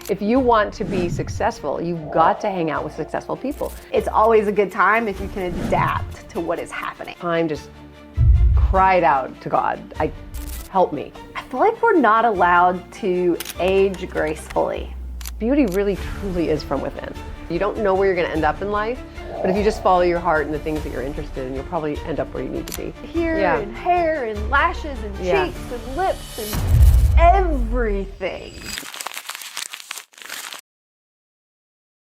If you want to be successful, you've got to hang out with successful people. It's always a good time if you can adapt to what is happening. Time just cried out to God, help me. I feel like we're not allowed to age gracefully. Beauty really truly is from within. You don't know where you're gonna end up in life, but if you just follow your heart and the things that you're interested in, you'll probably end up where you need to be. And hair and lashes and cheeks and lips and everything.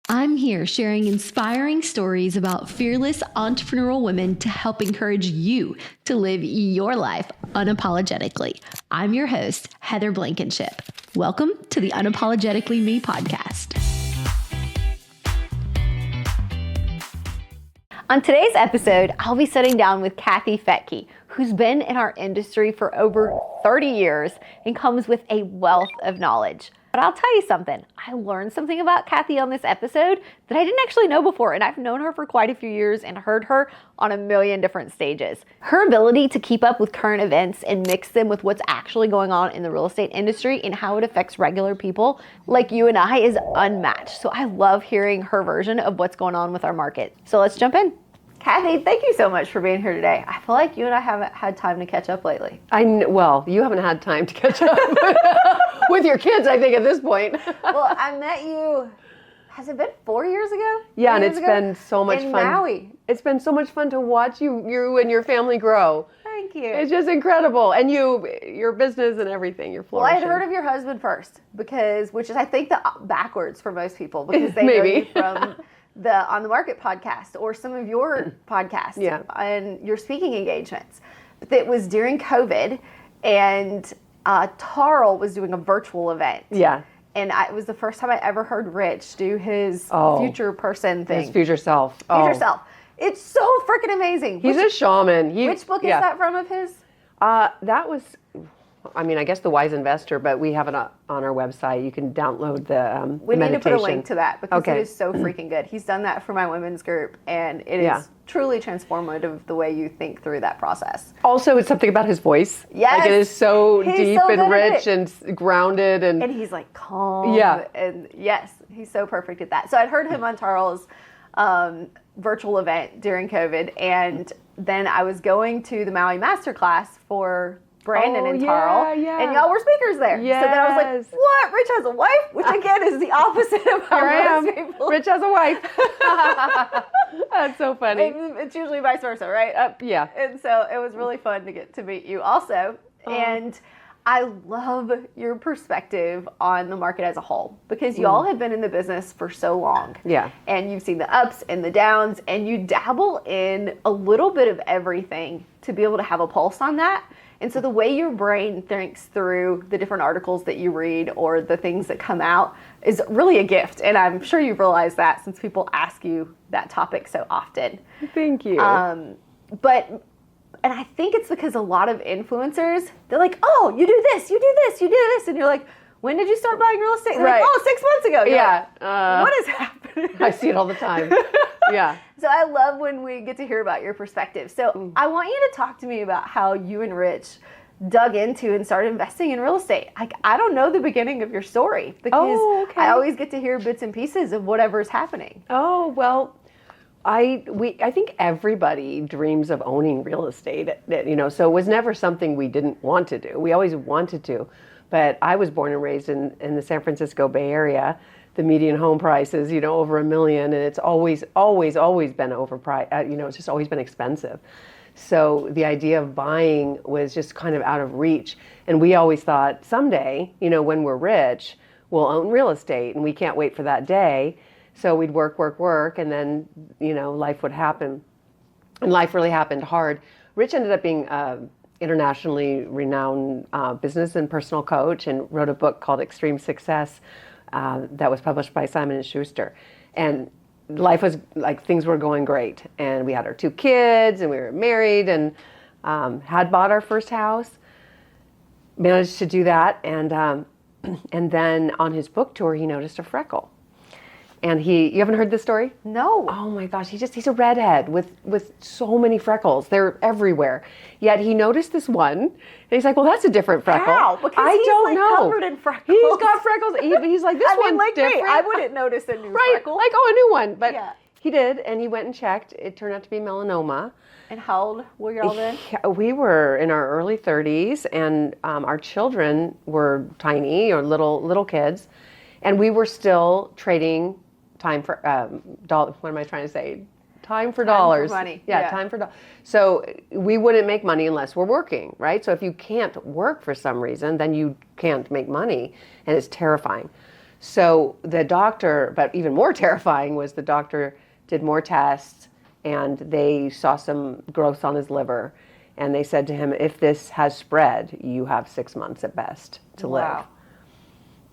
I'm here sharing inspiring stories about fearless entrepreneurial women to help encourage you to live your life unapologetically. I'm your host, Heather Blankenship. Welcome to the Unapologetically Me podcast. On today's episode, I'll be sitting down with Kathy Fettke, who's been in our industry for over 30 years and comes with a wealth of knowledge. But I'll tell you something, I learned something about Kathy on this episode that I didn't actually know before, and I've known her for quite a few years and heard her on a million different stages. Her ability to keep up with current events and mix them with what's actually going on in the real estate industry and how it affects regular people like you and I is unmatched. So I love hearing her version of what's going on with our market. So let's jump in. Kathy, thank you so much for being here today. I feel like you and I haven't had time to catch up lately. Well, you haven't had time to catch up with your kids, I think, at this point. Well, I met you, has it been 4 years ago? Yeah, and it's been so much in fun. Maui. It's been so much fun to watch you and your family grow. Thank you. It's just incredible. And your business and everything, you're flourishing. Well, I had heard of your husband first, which is I think the backwards for most people, because they know Maybe. you from the On the Market podcast or some of your podcasts and your speaking engagements. But it was during COVID, and Tarl was doing a virtual event. Yeah. And it was the first time I ever heard Rich do his future person thing. His future self. Future self. It's so freaking amazing. He's a shaman. Which book is that from of his? That was, I guess The Wise Investor, but we have it on our website. You can download the We need to put a meditation. link to that because it is so freaking good. He's done that for my women's group, and it is truly transformative the way you think through that process. Also, it's something about his voice. Yes. Like, it is so He's deep so and good at rich it. and grounded. And he's like calm. Yeah. And yes, he's so perfect at that. So I'd heard him on Tarl's virtual event during COVID, and then I was going to the Maui Masterclass for Brandon and Tarl, and y'all were speakers there. Yes. So then I was like, what? Rich has a wife? Which again is the opposite of how most people. Rich has a wife. That's so funny. It's usually vice versa, right? Yeah. And so it was really fun to get to meet you also. And I love your perspective on the market as a whole, because y'all have been in the business for so long. Yeah. And you've seen the ups and the downs, and you dabble in a little bit of everything to be able to have a pulse on that. And so the way your brain thinks through the different articles that you read or the things that come out is really a gift. And I'm sure you've realized that since people ask you that topic so often. Thank you. And I think it's because a lot of influencers, they're like, oh, you do this, you do this, you do this. And you're like, when did you start buying real estate? They're like, oh, 6 months ago. You're like, what is happening? I see it all the time. Yeah. So I love when we get to hear about your perspective. So I want you to talk to me about how you and Rich dug into and started investing in real estate. I don't know the beginning of your story because I always get to hear bits and pieces of whatever's happening. Oh, well, I think everybody dreams of owning real estate, so it was never something we didn't want to do. We always wanted to. But I was born and raised in the San Francisco Bay Area. The median home price is, over $1 million, and it's always been overpriced. It's just always been expensive. So the idea of buying was just kind of out of reach. And we always thought someday, when we're rich, we'll own real estate, and we can't wait for that day. So we'd work, and then, life would happen. And life really happened hard. Rich ended up being internationally renowned business and personal coach, and wrote a book called Extreme Success that was published by Simon & Schuster. And life was like, things were going great. And we had our 2 kids, and we were married, and had bought our first house, managed to do that. And then on his book tour, he noticed a freckle. And you haven't heard this story? No. Oh my gosh, he's a redhead with so many freckles. They're everywhere. Yet he noticed this one, and he's like, well, that's a different freckle. How? Because I he's don't like know. covered in freckles. He's got freckles. He's like, this I mean, one's like different. me, I wouldn't notice a new Right, freckle. like, oh, a new one. But Yeah. he did, and he went and checked. It turned out to be melanoma. And how old were y'all then? Yeah, we were in our early 30s, and our children were tiny or little kids, and we were still trading time for what am I trying to say? Time for dollars. Time for money. Yeah, time for dollars. So we wouldn't make money unless we're working, right? So if you can't work for some reason, then you can't make money, and it's terrifying. So the doctor, but even more terrifying was the doctor did more tests, and they saw some growth on his liver, and they said to him, if this has spread, you have 6 months at best to live.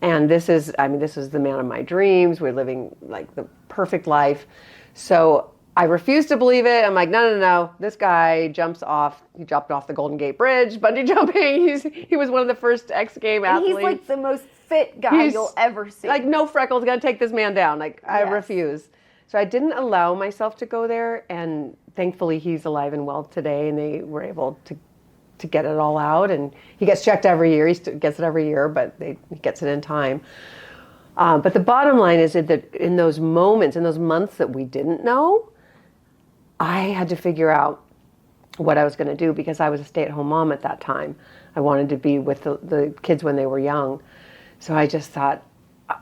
And this is the man of my dreams. We're living like the perfect life. So I refuse to believe it. I'm like, no. This guy jumped off the Golden Gate Bridge, bungee jumping. He was one of the first X Game athletes. And he's like the most fit guy you'll ever see. Like, no freckles, gotta take this man down. Like, I refuse. So I didn't allow myself to go there, and thankfully he's alive and well today, and they were able to get it all out, and he gets checked every year. He gets it every year, but he gets it in time. But the bottom line is that in those moments, in those months that we didn't know, I had to figure out what I was going to do, because I was a stay-at-home mom at that time. I wanted to be with the kids when they were young. So I just thought,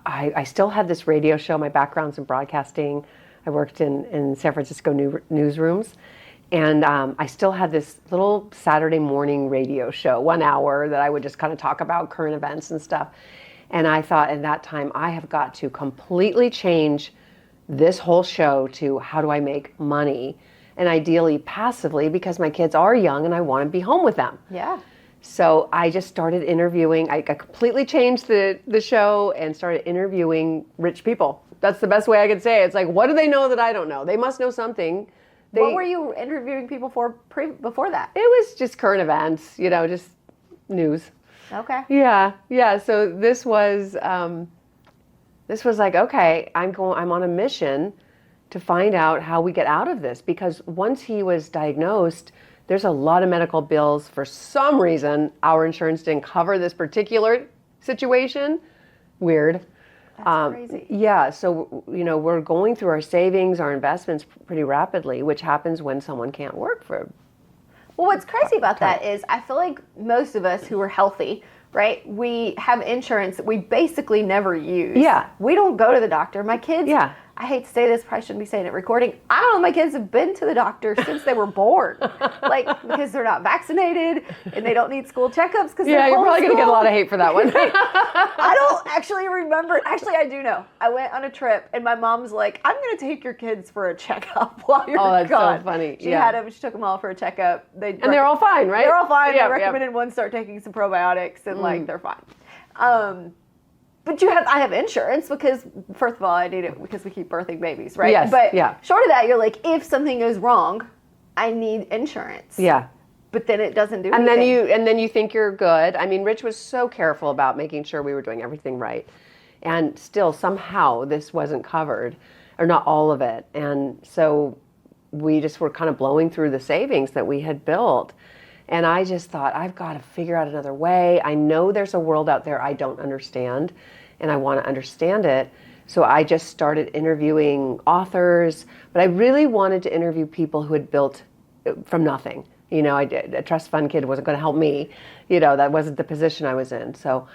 I still had this radio show. My background's in broadcasting. I worked in San Francisco newsrooms. And I still had this little Saturday morning radio show, 1 hour, that I would just kind of talk about current events and stuff. And I thought at that time, I have got to completely change this whole show to how do I make money, and ideally passively, because my kids are young and I want to be home with them. Yeah. So I just started interviewing. I completely changed the show and started interviewing rich people. That's the best way I could say it. It's like, what do they know that I don't know? They must know something. What were you interviewing people for before that? It was just current events, just news. Okay. Yeah. So this was like, okay, I'm on a mission to find out how we get out of this, because once he was diagnosed, there's a lot of medical bills. For some reason, our insurance didn't cover this particular situation. Weird. That's crazy. Yeah, so we're going through our savings, our investments pretty rapidly, which happens when someone can't work for. Well, what's crazy about that is I feel like most of us who are healthy, right, we have insurance that we basically never use. Yeah. We don't go to the doctor. My kids, Yeah. I hate to say this, probably shouldn't be saying it recording. I don't know, my kids have been to the doctor since they were born. Because they're not vaccinated and they don't need school checkups because Yeah, you're probably going to get a lot of hate for that one. I don't actually remember. Actually, I do know. I went on a trip and my mom's like, I'm going to take your kids for a checkup while you're gone. Oh, that's so funny. She had them. She took them all for a checkup. And they're all fine, right? They're all fine. Yeah, I recommended one start taking some probiotics and they're fine. But I have insurance because, first of all, I need it because we keep birthing babies, right? Yes, but yeah. short of that, you're like, if something goes wrong, I need insurance. Yeah. But then it doesn't do And anything. then you think you're good. I mean, Rich was so careful about making sure we were doing everything right. And still, somehow, this wasn't covered, or not all of it. And so we just were kind of blowing through the savings that we had built. And I just thought, I've got to figure out another way. I know there's a world out there I don't understand, and I want to understand it. So I just started interviewing authors, but I really wanted to interview people who had built from nothing. A trust fund kid wasn't going to help me. That wasn't the position I was in. So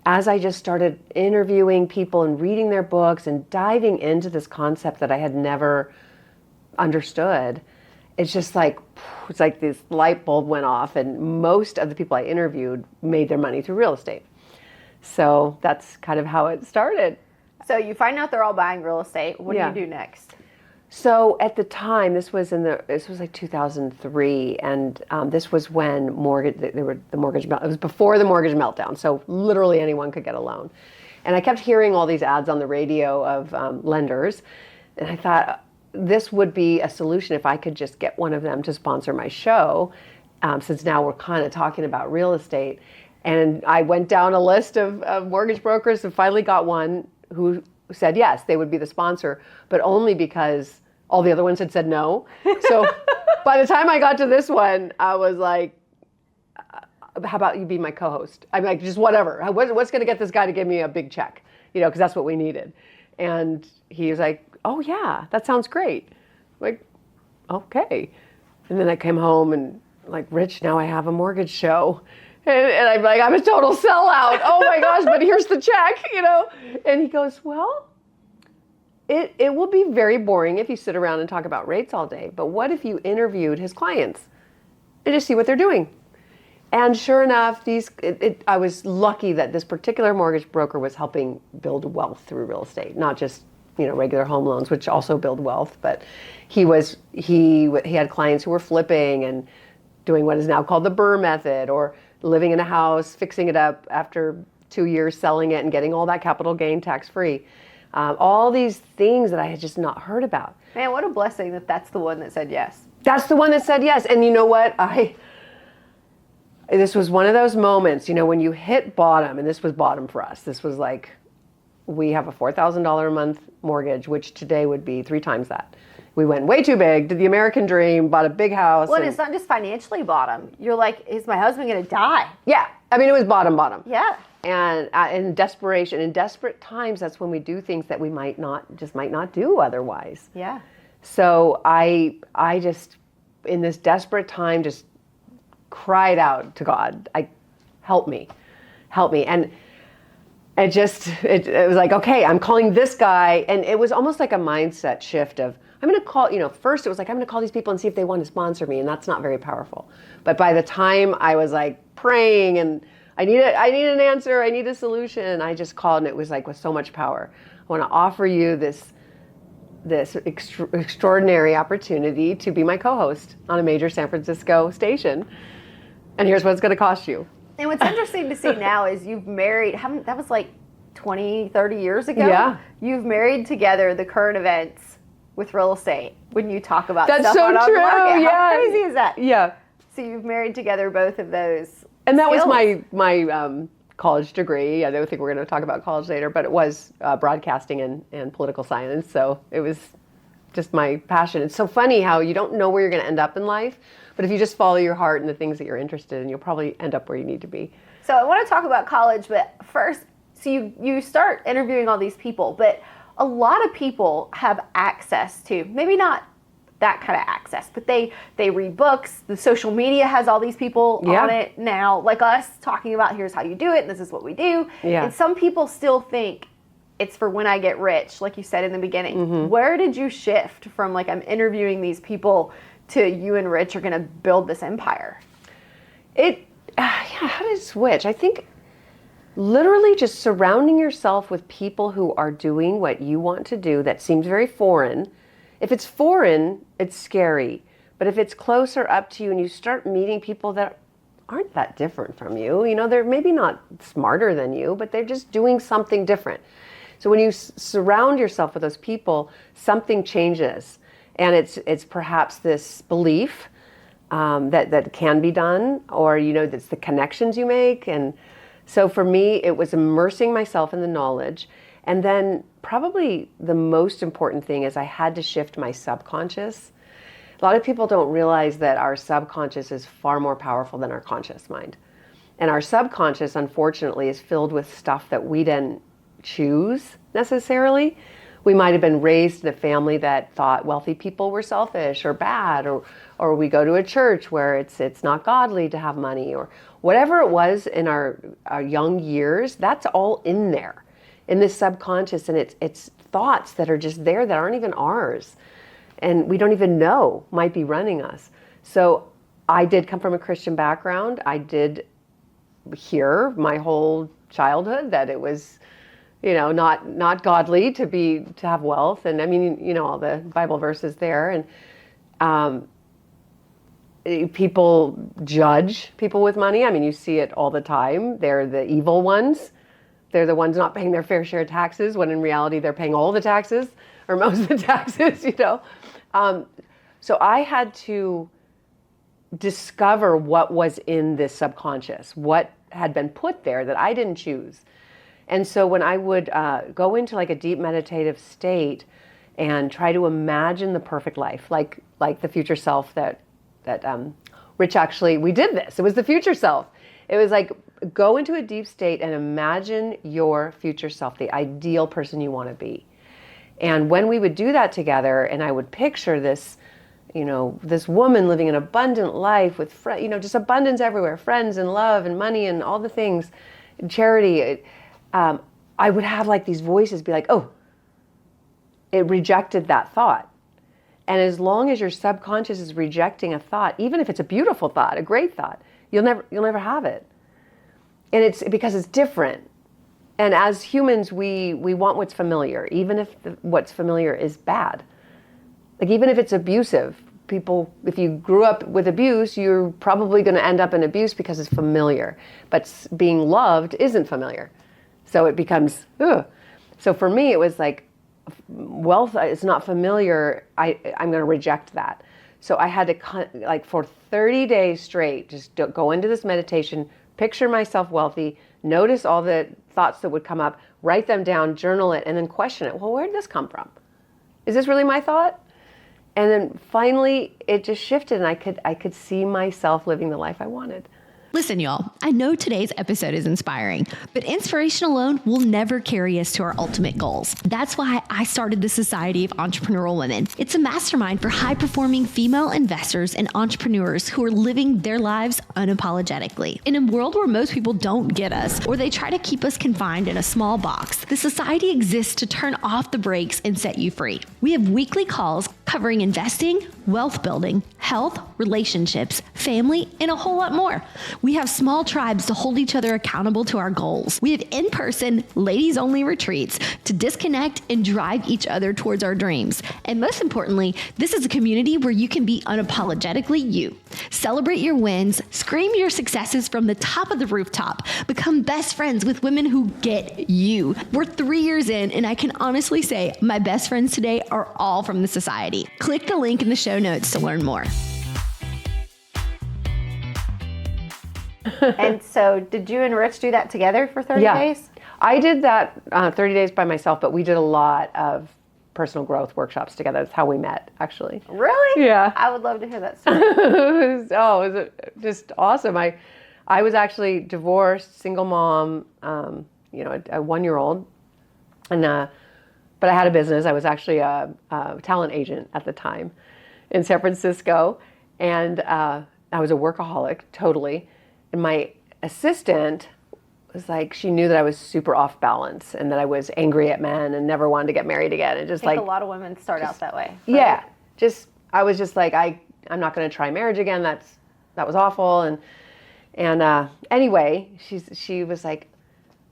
as I just started interviewing people and reading their books and diving into this concept that I had never understood, it's like this light bulb went off, and most of the people I interviewed made their money through real estate. So that's kind of how it started. So you find out they're all buying real estate. What do you do next? So at the time, this was like 2003, and this was when it was before the mortgage meltdown. So literally anyone could get a loan, and I kept hearing all these ads on the radio of lenders, and I thought this would be a solution if I could just get one of them to sponsor my show, since now we're kind of talking about real estate. And I went down a list of mortgage brokers and finally got one who said yes, they would be the sponsor, but only because all the other ones had said no. So by the time I got to this one, I was like, how about you be my co-host? I'm like, just whatever. What's going to get this guy to give me a big check? Because that's what we needed. And he was like, oh yeah, that sounds great. Like, okay. And then I came home and like, Rich, now I have a mortgage show. And I'm like, I'm a total sellout. Oh my gosh, but here's the check, And he goes, well, it will be very boring if you sit around and talk about rates all day. But what if you interviewed his clients and just see what they're doing? And sure enough, I was lucky that this particular mortgage broker was helping build wealth through real estate, not just regular home loans, which also build wealth. But he had clients who were flipping and doing what is now called the BRRRR method, or living in a house, fixing it up after 2 years, selling it, and getting all that capital gain tax free. All these things that I had just not heard about. Man, what a blessing that that's the one that said yes. That's the one that said yes. And you know what? This was one of those moments, when you hit bottom, and this was bottom for us. This was like, we have a $4,000 a month mortgage, which today would be 3 times that. We went way too big, did the American dream, bought a big house. Well, it's not just financially bottom. You're like, is my husband going to die? Yeah. I mean, it was bottom. Yeah. And in desperation, in desperate times, that's when we do things that we might not do otherwise. Yeah. So I just, in this desperate time, just cried out to God, help me. And it was like, okay, I'm calling this guy. And it was almost like a mindset shift of, I'm going to call, first it was like, I'm going to call these people and see if they want to sponsor me. And that's not very powerful. But by the time I was like praying and I need an answer, I need a solution, I just called, and it was like with so much power. I want to offer you this extraordinary opportunity to be my co-host on a major San Francisco station. And here's what it's going to cost you. And what's interesting to see now is you've married, that was like 20, 30 years ago. Yeah. You've married together the current events with real estate when you talk about That's stuff so on true. the market. Yeah. How crazy is that? Yeah. So you've married together both of those. And that skills. was my college degree. I don't think we're going to talk about college later, but it was broadcasting and political science. So it was just my passion. It's so funny how you don't know where you're going to end up in life, but if you just follow your heart and the things that you're interested in, you'll probably end up where you need to be. So I want to talk about college, but first, so you start interviewing all these people, but a lot of people have access to, maybe not that kind of access, but they read books. The social media has all these people on it now, like us, talking about here's how you do it, and this is what we do. Yeah. And some people still think it's for when I get rich, like you said in the beginning. Mm-hmm. Where did you shift from like I'm interviewing these people to you and Rich are going to build this empire? How did it switch? I think literally just surrounding yourself with people who are doing what you want to do that seems very foreign. If it's foreign, it's scary. But if it's closer up to you and you start meeting people that aren't that different from you, they're maybe not smarter than you, but they're just doing something different. So when you surround yourself with those people, something changes. And it's perhaps this belief that can be done, or, that's the connections you make. And so for me, it was immersing myself in the knowledge. And then probably the most important thing is I had to shift my subconscious. A lot of people don't realize that our subconscious is far more powerful than our conscious mind. And our subconscious, unfortunately, is filled with stuff that we didn't choose necessarily. We might have been raised in a family that thought wealthy people were selfish or bad, or we go to a church where it's not godly to have money, or whatever it was in our young years. That's all in there, in this subconscious, and it's thoughts that are just there that aren't even ours, and we don't even know might be running us. So I did come from a Christian background. I did hear my whole childhood that it was not godly to have wealth. And I mean, all the Bible verses there. And people judge people with money. I mean, you see it all the time. They're the evil ones. They're the ones not paying their fair share of taxes, when in reality they're paying all the taxes, or most of the taxes, So I had to discover what was in this subconscious, what had been put there that I didn't choose. And so when I would go into like a deep meditative state and try to imagine the perfect life, like the future self that Rich actually, we did this. It was the future self. It was like, go into a deep state and imagine your future self, the ideal person you want to be. And when we would do that together, and I would picture this, this woman living an abundant life with, just abundance everywhere, friends and love and money and all the things, and charity, I would have like these voices be like, oh, it rejected that thought. And as long as your subconscious is rejecting a thought, even if it's a beautiful thought, a great thought, you'll never have it. And it's because it's different. And as humans, we want what's familiar, even if what's familiar is bad. Like even if it's abusive, if you grew up with abuse, you're probably going to end up in abuse because it's familiar. But being loved isn't familiar. So it becomes, ugh. So for me, it was like, wealth is not familiar. I'm going to reject that. So I had to, like for 30 days straight, just go into this meditation, picture myself wealthy, notice all the thoughts that would come up, write them down, journal it, and then question it. Well, where did this come from? Is this really my thought? And then finally, it just shifted, and I could see myself living the life I wanted. Listen, y'all, I know today's episode is inspiring, but inspiration alone will never carry us to our ultimate goals. That's why I started the Society of Entrepreneurial Women. It's a mastermind for high-performing female investors and entrepreneurs who are living their lives unapologetically. In a world where most people don't get us, or they try to keep us confined in a small box, the Society exists to turn off the brakes and set you free. We have weekly calls covering investing, wealth building, health, relationships, family, and a whole lot more. We have small tribes to hold each other accountable to our goals. We have in-person, ladies-only retreats to disconnect and drive each other towards our dreams. And most importantly, this is a community where you can be unapologetically you. Celebrate your wins, scream your successes from the top of the rooftop, become best friends with women who get you. We're 3 years in, and I can honestly say my best friends today are all from the Society. Click the link in the show notes to learn more. And so did you and Rich do that together for 30 days? I did that 30 days by myself, but we did a lot of personal growth workshops together. That's how we met, actually. Really? Yeah. I would love to hear that story. It was just awesome. I was actually divorced, single mom, a 1-year-old, and but I had a business. I was actually a talent agent at the time in San Francisco, and I was a workaholic, totally. And my assistant was like, she knew that I was super off balance and that I was angry at men and never wanted to get married again. And just I think a lot of women start out that way. Right? Yeah. I was just like, I'm not going to try marriage again. That was awful. And anyway, she was like,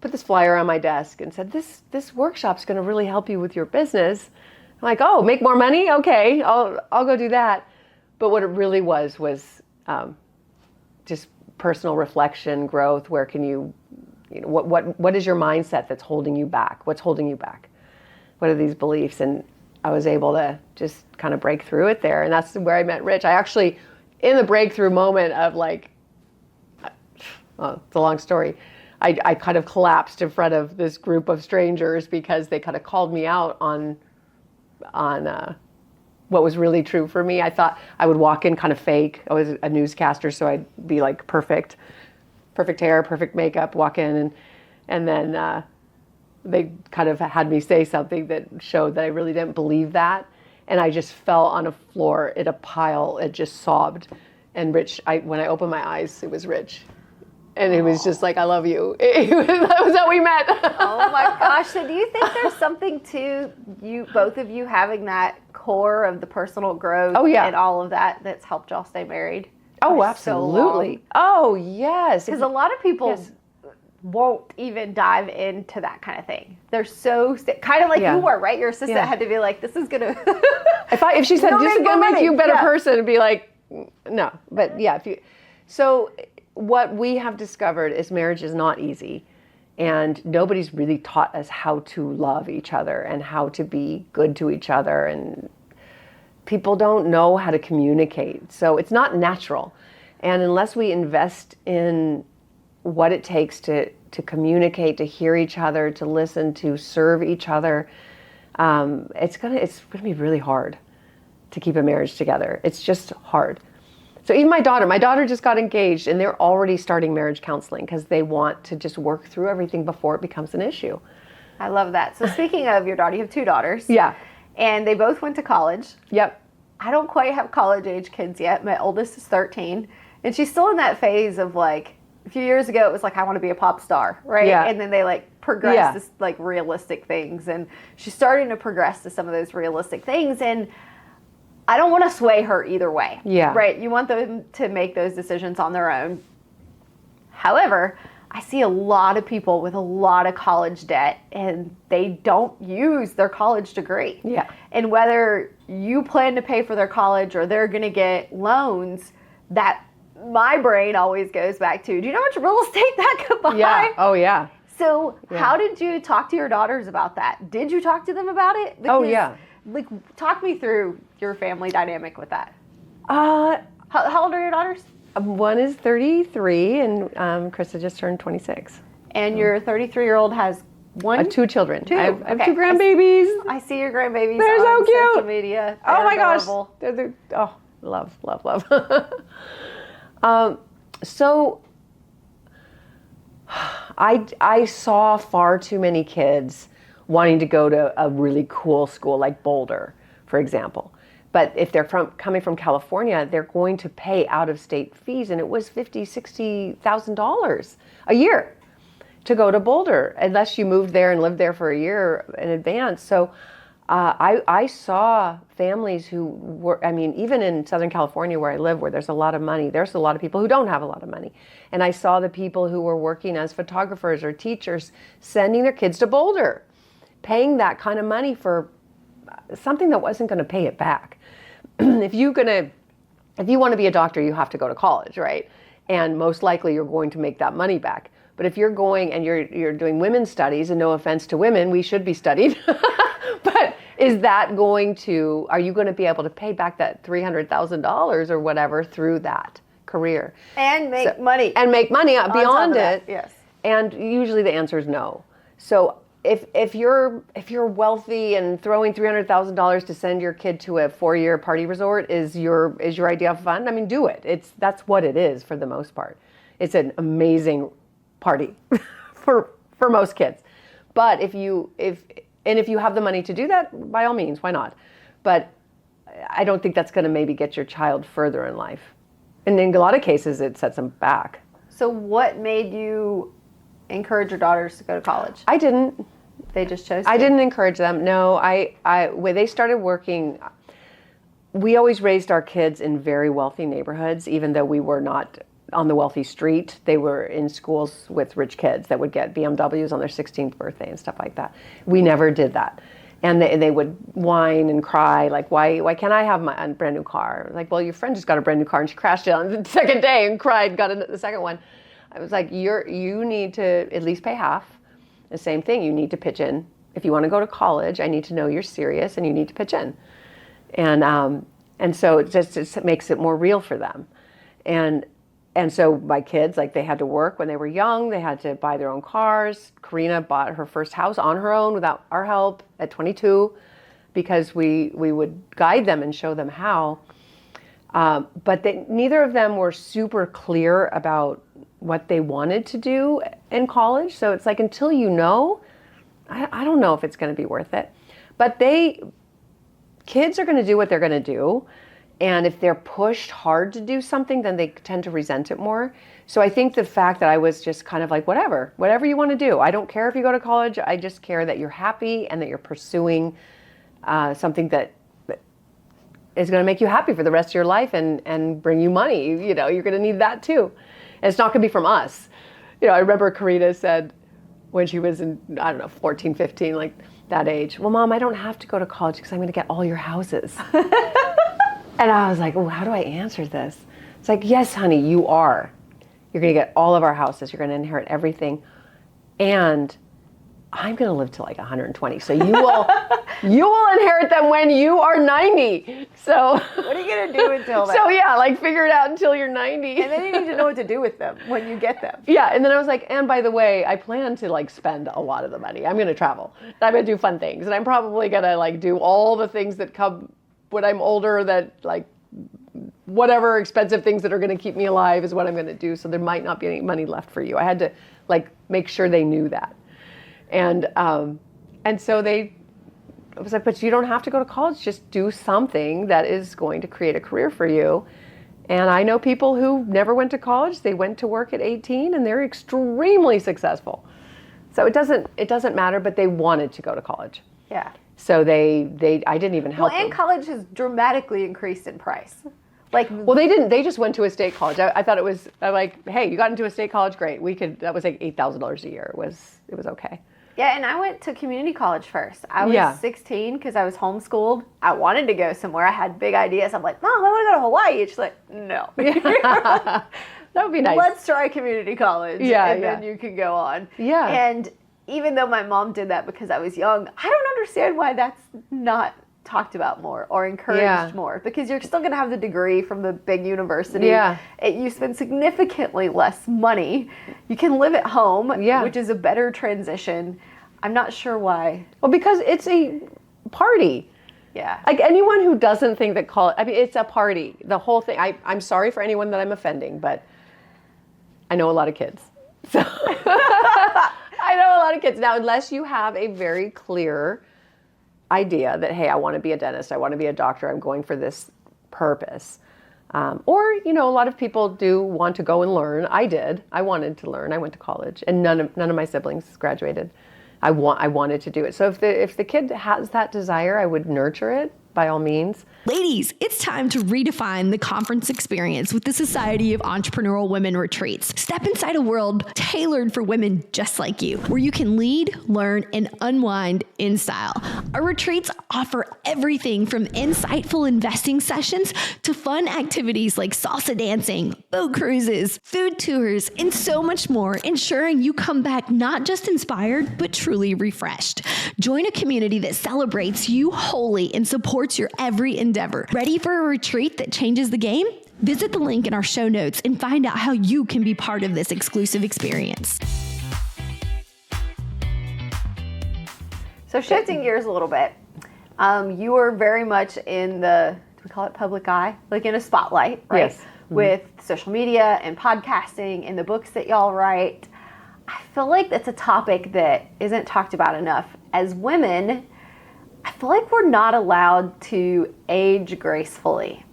put this flyer on my desk and said, this workshop's going to really help you with your business. I'm like, oh, make more money? Okay, I'll go do that. But what it really was just personal reflection, growth. Where can what is your mindset that's holding you back? What's holding you back? What are these beliefs? And I was able to just kind of break through it there. And that's where I met Rich. I actually, in the breakthrough moment of like, it's a long story. I kind of collapsed in front of this group of strangers because they kind of called me out on what was really true for me. I thought I would walk in kind of fake. I was a newscaster, so I'd be like perfect hair, perfect makeup, walk in, and then they kind of had me say something that showed that I really didn't believe that. And I just fell on a floor in a pile. It just sobbed. And Rich, when I opened my eyes, it was Rich. And it was just like, I love you. That was how we met. Oh my gosh. So do you think there's something to you, both of you having that core of the personal growth and all of that that's helped y'all stay married? Oh, absolutely. So oh, yes. Because a lot of people won't even dive into that kind of thing. They're so kind of like you were, right? Your assistant had to be like, this is going to... if she said, this is going to make you a better person, it'd be like, no. But so what we have discovered is marriage is not easy. And nobody's really taught us how to love each other and how to be good to each other. And people don't know how to communicate. So it's not natural. And unless we invest in what it takes to to communicate, to hear each other, to listen, to serve each other. It's gonna be really hard to keep a marriage together. It's just hard. So even my daughter just got engaged, and they're already starting marriage counseling because they want to just work through everything before it becomes an issue. I love that. So speaking of your daughter, you have 2 daughters. Yeah. And they both went to college. Yep. I don't quite have college age kids yet. My oldest is 13, and she's still in that phase of like, a few years ago it was like, I want to be a pop star, right? Yeah. And then they like progress to like realistic things, and she's starting to progress to some of those realistic things, and I don't want to sway her either way. Yeah. Right? You want them to make those decisions on their own. However, I see a lot of people with a lot of college debt, and they don't use their college degree. Yeah. And whether you plan to pay for their college or they're going to get loans, that my brain always goes back to, do you know how much real estate that could buy? Yeah. Oh, yeah. So how did you talk to your daughters about that? Did you talk to them about it? Because, Oh, yeah. Like, talk me through your family dynamic with that. Uh, How old are your daughters? One is 33, and Krista just turned 26. And your 33-year-old has one? 2 children. 2. I have Okay. 2 grandbabies. I see your grandbabies They're so on cute. social media. Oh my adorable. gosh. They're love. So I saw far too many kids wanting to go to a really cool school like Boulder, for example. But if they're coming from California, they're going to pay out-of-state fees, and it was $50,000-$60,000 a year to go to Boulder, unless you moved there and lived there for a year in advance. So I saw families who were, I mean, even in Southern California where I live, where there's a lot of money, there's a lot of people who don't have a lot of money. And I saw the people who were working as photographers or teachers sending their kids to Boulder, paying that kind of money for something that wasn't going to pay it back. If you want to be a doctor, you have to go to college, right? And most likely you're going to make that money back. But if you're going and you're doing women's studies, and no offense to women, we should be studied, but are you going to be able to pay back that $300,000 or whatever through that career? And make money. And make money beyond it. Yes. And usually the answer is no. So if you're wealthy and throwing $300,000 to send your kid to a 4-year party resort is your idea of fun, I mean, do it. That's what it is for the most part. It's an amazing party for most kids. But if you have the money to do that, by all means, why not? But I don't think that's going to maybe get your child further in life. And in a lot of cases, it sets them back. So what made you encourage your daughters to go to college? I didn't. They just chose to? I didn't encourage them. No, when they started working, we always raised our kids in very wealthy neighborhoods, even though we were not on the wealthy street. They were in schools with rich kids that would get BMWs on their 16th birthday and stuff like that. We never did that. And they would whine and cry, like, why can't I have my brand new car? Like, well, your friend just got a brand new car and she crashed it on the second day and cried, got the second one. I was like, you need to at least pay half. The same thing, you need to pitch in. If you want to go to college, I need to know you're serious and you need to pitch in. And so it makes it more real for them. And so my kids, like, they had to work when they were young. They had to buy their own cars. Karina bought her first house on her own without our help at 22 because we would guide them and show them how. But neither of them were super clear about what they wanted to do in college. So it's like, until you know, I don't know if it's going to be worth it. But kids are going to do what they're going to do. And if they're pushed hard to do something, then they tend to resent it more. So I think the fact that I was just kind of like, whatever you want to do. I don't care if you go to college. I just care that you're happy and that you're pursuing something that is going to make you happy for the rest of your life and bring you money. You know, you're going to need that too. And it's not going to be from us. You know, I remember Karina said when she was in, 14, 15, like that age, well, Mom, I don't have to go to college because I'm going to get all your houses. And I was like, oh, how do I answer this? It's like, yes, honey, you are. You're going to get all of our houses. You're going to inherit everything. And I'm going to live to like 120. So you will inherit them when you are 90. So What are you going to do until then? so yeah, like figure it out until you're 90. And then you need to know what to do with them when you get them. Yeah, and then I was like, and by the way, I plan to like spend a lot of the money. I'm going to travel. I'm going to do fun things, and I'm probably going to like do all the things that come when I'm older, that like whatever expensive things that are going to keep me alive is what I'm going to do. So there might not be any money left for you. I had to like make sure they knew that. And so I was like, but you don't have to go to college. Just do something that is going to create a career for you. And I know people who never went to college. They went to work at 18 and they're extremely successful. So it doesn't matter, but they wanted to go to college. Yeah. So I didn't even help Well, and them. college has dramatically increased in price. Well, they didn't. They just went to a state college. I thought it was like, hey, you got into a state college, great. That was like $8,000 a year. It was okay. Yeah, and I went to community college first. I was 16 because I was homeschooled. I wanted to go somewhere. I had big ideas. I'm like, Mom, I want to go to Hawaii. And she's like, no. That would be nice. Let's try community college. And then you can go on. Yeah. And even though my mom did that because I was young, I don't understand why that's not talked about more or encouraged more, because you're still going to have the degree from the big university. Yeah. You spend significantly less money. You can live at home, which is a better transition. I'm not sure why. Well, because it's a party. Yeah. Like anyone who doesn't think that college, I mean, it's a party. The whole thing. I'm sorry for anyone that I'm offending, but I know a lot of kids. So I know a lot of kids. Now, unless you have a very clear idea that, hey, I want to be a dentist, I want to be a doctor, I'm going for this purpose. Or, a lot of people do want to go and learn. I did. I wanted to learn. I went to college, and none of my siblings graduated. I wanted to do it. So if the kid has that desire, I would nurture it by all means. Ladies, it's time to redefine the conference experience with the Society of Entrepreneurial Women Retreats. Step inside a world tailored for women just like you, where you can lead, learn, and unwind in style. Our retreats offer everything from insightful investing sessions to fun activities like salsa dancing, boat cruises, food tours, and so much more, ensuring you come back not just inspired, but truly refreshed. Join a community that celebrates you wholly and supports your every endeavor. Ready for a retreat that changes the game? Visit the link in our show notes and find out how you can be part of this exclusive experience. So shifting gears a little bit, you were very much in the, do we call it public eye? Like in a spotlight, right? Yes. Mm-hmm. With social media and podcasting and the books that y'all write. I feel like that's a topic that isn't talked about enough. As women, I feel like we're not allowed to age gracefully.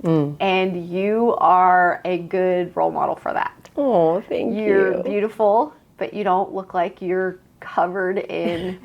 And you are a good role model for that. Oh, thank you. You're beautiful, but you don't look like you're covered in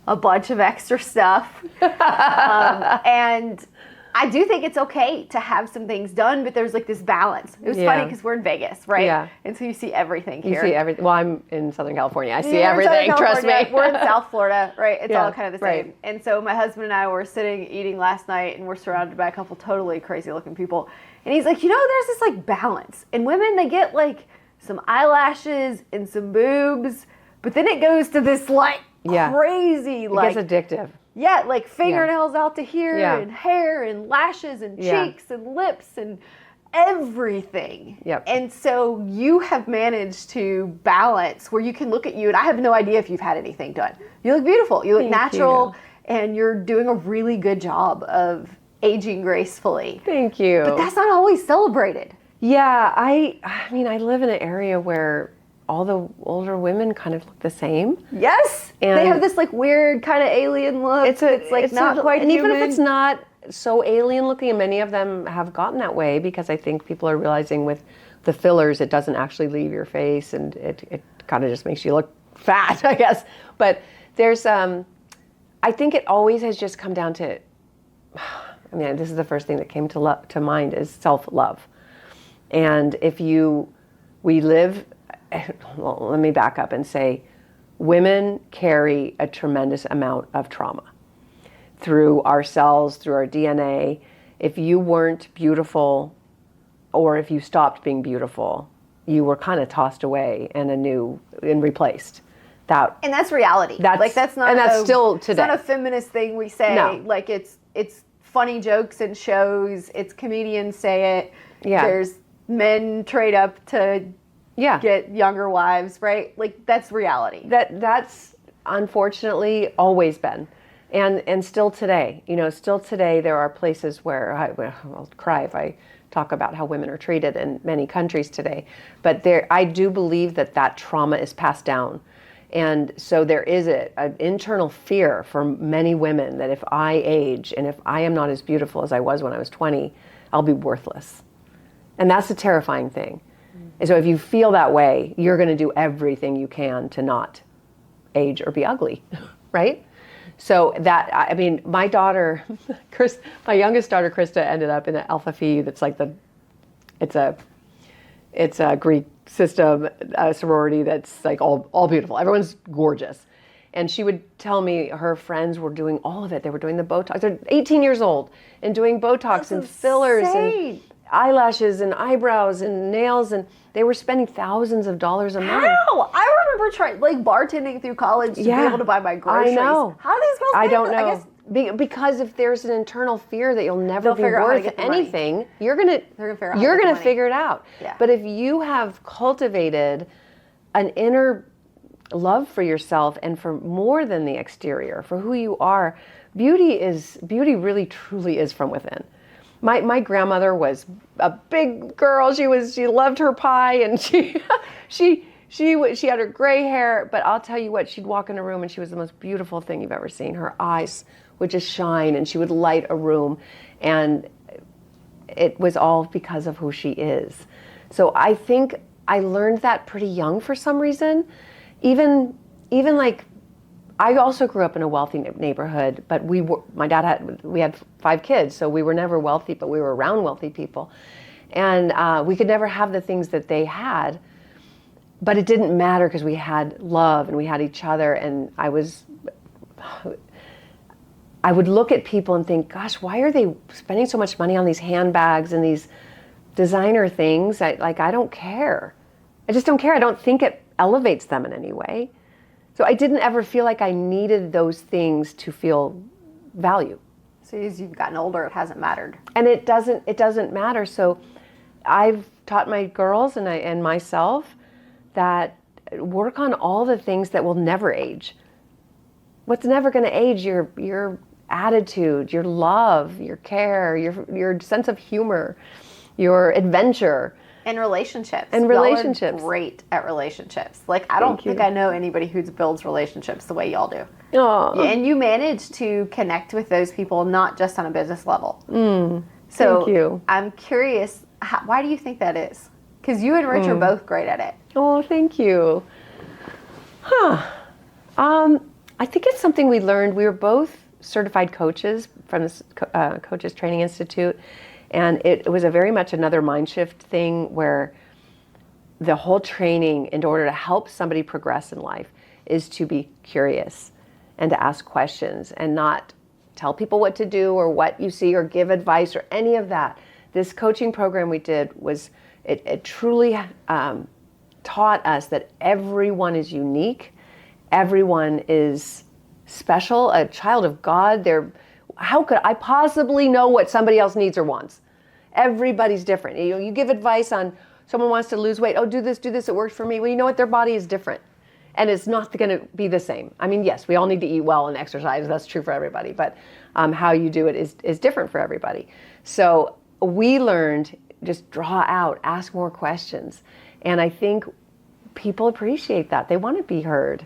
a bunch of extra stuff. And I do think it's okay to have some things done, but there's like this balance. It was funny because we're in Vegas, right? Yeah. And so you see everything here. You see everything. Well, I'm in Southern California. I see You're in everything. Southern Trust me. California. We're in South Florida, right? It's Yeah, all kind of the same. right. And so my husband and I were sitting eating last night, and we're surrounded by a couple totally crazy looking people. And he's like, there's this like balance. And women, they get like some eyelashes and some boobs, but then it goes to this like crazy, like It gets addictive. yeah, like fingernails out to here, Yeah. and hair, and lashes, and Yeah. cheeks, and lips, and everything. Yep. And so you have managed to balance where you can look at you, and I have no idea if you've had anything done. You look beautiful. You look Thank natural, you. and you're doing a really good job of aging gracefully. Thank you. But that's not always celebrated. Yeah, I mean, I live in an area where all the older women kind of look the same. Yes. They And- have this like weird kind of alien look. It's like not quite and human. even if it's not so alien looking, and many of them have gotten that way because I think people are realizing with the fillers, it doesn't actually leave your face, and it kind of just makes you look fat, I guess. But there's, I think it always has just come down to, I mean, this is the first thing that came to mind is self-love. And well, let me back up and say, women carry a tremendous amount of trauma through our cells, through our DNA. If you weren't beautiful, or if you stopped being beautiful, you were kind of tossed away and replaced. And that's reality. That's not, and that's still today. It's not a feminist thing we say. No. Like it's funny jokes and shows. It's comedians say it. Yeah. There's men trade up to get younger wives, right? Like that's reality. That's unfortunately always been, and still today. Still today there are places where I'll cry if I talk about how women are treated in many countries today. But I do believe that trauma is passed down. And so there is an internal fear for many women that if I age and if I am not as beautiful as I was when I was 20, I'll be worthless. And that's a terrifying thing. And so if you feel that way, you're going to do everything you can to not age or be ugly, right? So my daughter, my youngest daughter, Krista, ended up in an Alpha Phi that's like it's a Greek system, a sorority that's like all beautiful. Everyone's gorgeous. And she would tell me her friends were doing all of it. They were doing the Botox. They're 18 years old and doing Botox and fillers and eyelashes and eyebrows and nails, and they were spending thousands of dollars a month. How? I remember trying bartending through college to be able to buy my groceries. I know. How do these girls I pay don't for- know. I guess Because if there's an internal fear that you'll never They'll be figure out how to worth get the money. anything, you're gonna figure out how to get the money. figure it out. Yeah. But if you have cultivated an inner love for yourself and for more than the exterior, for who you are, beauty really truly is from within. My grandmother was a big girl. She loved her pie, and she had her gray hair. But I'll tell you what, she'd walk in a room and she was the most beautiful thing you've ever seen. Her eyes would just shine, and she would light a room, and it was all because of who she is. So I think I learned that pretty young for some reason. Even like, I also grew up in a wealthy neighborhood, but we had 5 kids, so we were never wealthy, but we were around wealthy people. And we could never have the things that they had, but it didn't matter because we had love and we had each other. And I would look at people and think, gosh, why are they spending so much money on these handbags and these designer things? I don't care. I just don't care. I don't think it elevates them in any way. So I didn't ever feel like I needed those things to feel value. So as you've gotten older, it hasn't mattered. And it doesn't matter. So I've taught my girls and myself that work on all the things that will never age. What's never going to age? Your attitude, your love, your care, your sense of humor, your adventure. And relationships. And Y'all relationships. are great at relationships. Like, I don't think I know anybody who builds relationships the way y'all do. Oh. And you manage to connect with those people, not just on a business level. So Thank you. I'm curious, why do you think that is? Because you and Rich are both great at it. Oh, thank you. I think it's something we learned. We were both certified coaches from the Coaches Training Institute. And it was very much another mind shift thing where the whole training, in order to help somebody progress in life, is to be curious and to ask questions and not tell people what to do or what you see or give advice or any of that. This coaching program we did it truly taught us that everyone is unique. Everyone is special, a child of God. How could I possibly know what somebody else needs or wants? Everybody's different. You give advice on someone wants to lose weight. Oh, do this, it worked for me. Well, you know what? Their body is different. And it's not going to be the same. I mean, yes, we all need to eat well and exercise. That's true for everybody. But how you do it is different for everybody. So we learned just draw out, ask more questions. And I think people appreciate that. They want to be heard.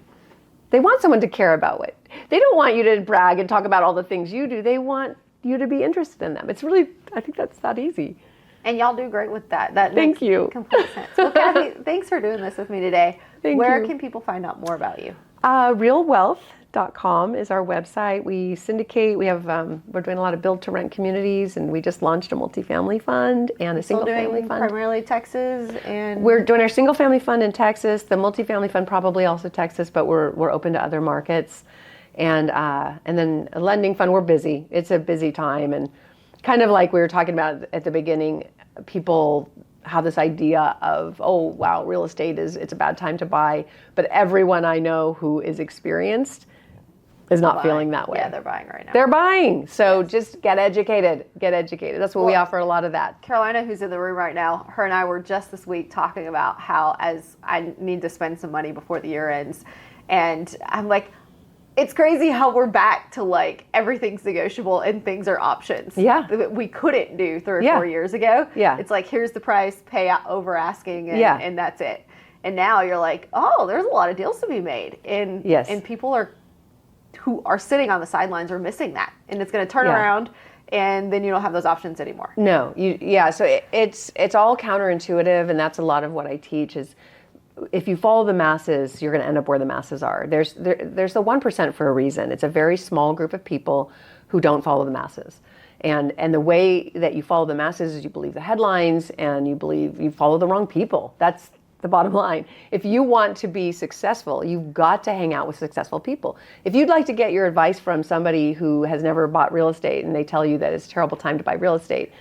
They want someone to care about it. They don't want you to brag and talk about all the things you do. They want you to be interested in them. It's really, I think that's that easy. And y'all do great with that. That Thank makes you. complete sense. Well, Kathy, thanks for doing this with me today. Where you. can people find out more about you? Realwealth.com is our website. We syndicate. We have we're doing a lot of build to rent communities, and we just launched a multifamily fund and a single family fund. Primarily Texas, and We're doing our single family fund in Texas. The multifamily fund probably also Texas, but we're open to other markets. And then a lending fund. We're busy. It's a busy time, and kind of like we were talking about at the beginning, people have this idea of, oh, wow, real estate it's a bad time to buy. But everyone I know who is experienced is not feeling that way. Yeah, they're buying right now. They're buying. So just get educated. Get educated. That's what we offer, a lot of that. Carolina, who's in the room right now, her and I were just this week talking about how as I need to spend some money before the year ends. And I'm like, it's crazy how we're back to like everything's negotiable and things are options. Yeah. That we couldn't do 3 or 4 years ago. Yeah. It's like, here's the price, pay out over asking, and, Yeah. and that's it. And now you're like, oh, there's a lot of deals to be made. And, Yes. and people who are sitting on the sidelines are missing that. And it's going to turn Yeah. around, and then you don't have those options anymore. No, so it's all counterintuitive, and that's a lot of what I teach is if you follow the masses, you're going to end up where the masses are. There's the 1% for a reason. It's a very small group of people who don't follow the masses. And the way that you follow the masses is you believe the headlines and you follow the wrong people. That's the bottom line. If you want to be successful, you've got to hang out with successful people. If you'd like to get your advice from somebody who has never bought real estate and they tell you that it's a terrible time to buy real estate,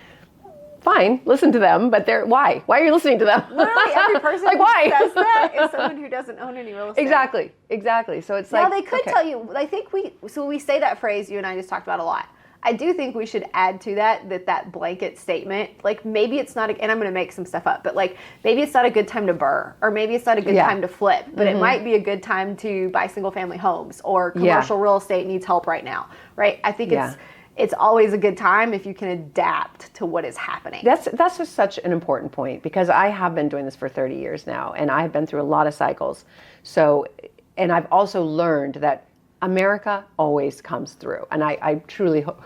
fine, listen to them, but why? Why are you listening to them? Literally every person like, who why? says that is someone who doesn't own any real estate. Exactly. So it's Now like, they could okay. tell you. I think we say that phrase you and I just talked about a lot. I do think we should add to that blanket statement. Like maybe it's not, and I'm going to make some stuff up, but like maybe it's not a good time to burr, or maybe it's not a good time to flip, but it might be a good time to buy single family homes, or commercial real estate needs help right now, right? I think it's always a good time if you can adapt to what is happening. That's just such an important point, because I have been doing this for 30 years now, and I have been through a lot of cycles. So, and I've also learned that America always comes through, and I truly hope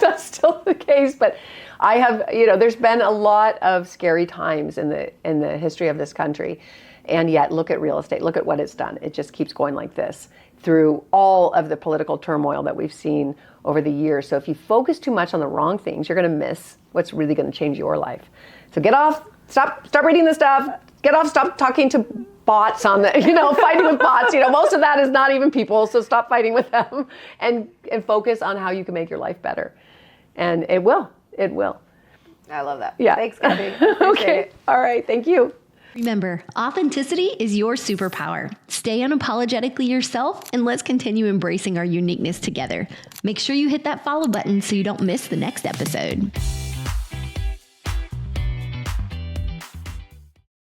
that's still the case. But I have, there's been a lot of scary times in the history of this country, and yet look at real estate. Look at what it's done. It just keeps going like this through all of the political turmoil that we've seen over the years. So if you focus too much on the wrong things, you're going to miss what's really going to change your life. So get off. Stop reading the stuff. Get off. Stop talking to bots on the, fighting with bots. Most of that is not even people. So stop fighting with them and focus on how you can make your life better. And it will. I love that. Yeah. Thanks, Kathy. Okay. It. All right. Thank you. Remember, authenticity is your superpower. Stay unapologetically yourself, and let's continue embracing our uniqueness together. Make sure you hit that follow button so you don't miss the next episode.